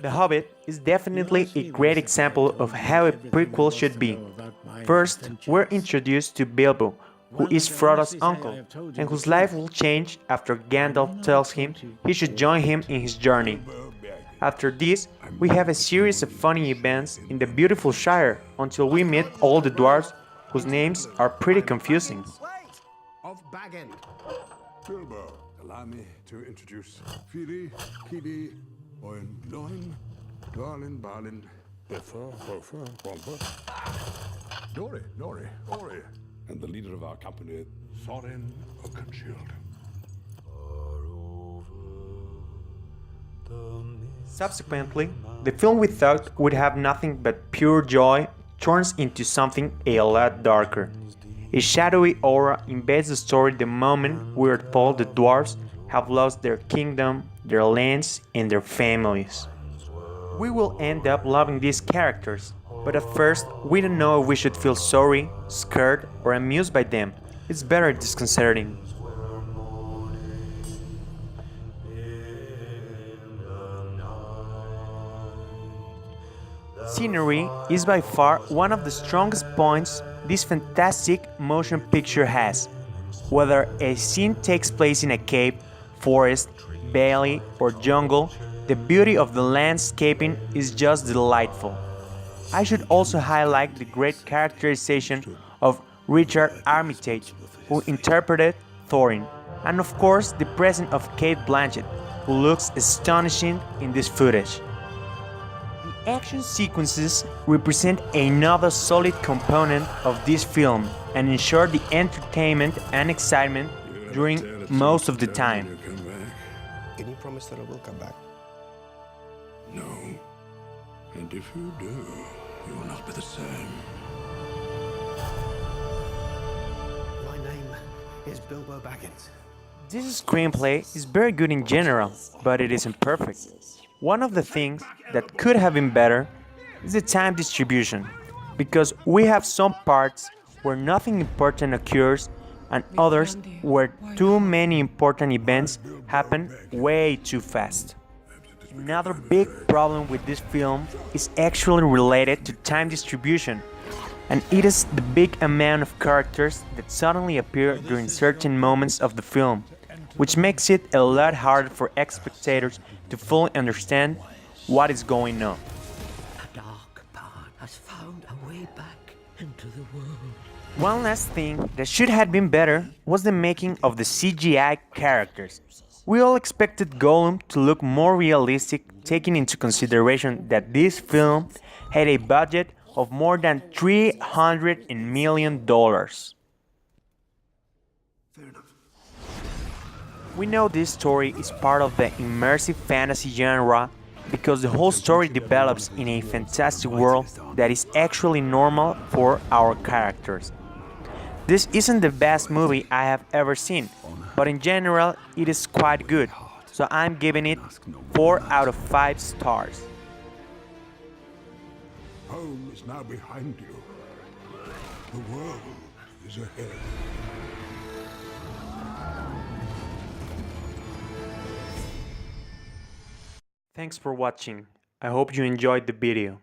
The Hobbit is definitely a great example of how a prequel should be. First, we're introduced to Bilbo, who is Frodo's uncle, and whose life will change after Gandalf tells him he should join him in his journey. After this, we have a series of funny events in the beautiful Shire until we meet all the dwarves, whose names are pretty confusing. Of Baggin. Bilbo, allow me to introduce Fili, Kili, Oin, Loin, Dwalin, Balin, Bifur, Bofer, Bomber, Nori, Ori, and the leader of our company, Thorin Oakenshield. Subsequently, the film we thought would have nothing but pure joy turns into something a lot darker. A shadowy aura invades the story the moment we're told the dwarves have lost their kingdom, their lands, and their families. We will end up loving these characters, but at first we don't know if we should feel sorry, scared, or amused by them. It's better disconcerting. Scenery is by far one of the strongest points this fantastic motion picture has. Whether a scene takes place in a cave, forest, valley, or jungle, the beauty of the landscaping is just delightful. I should also highlight the great characterization of Richard Armitage, who interpreted Thorin, and of course the presence of Cate Blanchett, who looks astonishing in this footage. The action sequences represent another solid component of this film and ensure the entertainment and excitement during most of the time. Can you promise that I will come back? No. And if you do, you will not be the same. My name is Bilbo Baggins. This screenplay is very good in general, but it isn't perfect. One of the things that could have been better is the time distribution, because we have some parts where nothing important occurs and others where too many important events happen way too fast. Another big problem with this film is actually related to time distribution, and it is the big amount of characters that suddenly appear during certain moments of the film, which makes it a lot harder for spectators to fully understand what is going on. The dark part has found a way back into the world. One last thing that should have been better was the making of the CGI characters. We all expected Gollum to look more realistic, taking into consideration that this film had a budget of more than $300 million. We know this story is part of the immersive fantasy genre because the whole story develops in a fantastic world that is actually normal for our characters. This isn't the best movie I have ever seen, but in general it is quite good, so I'm giving it 4 out of 5 stars. Home is now behind you. The world is ahead. Thanks for watching. I hope you enjoyed the video.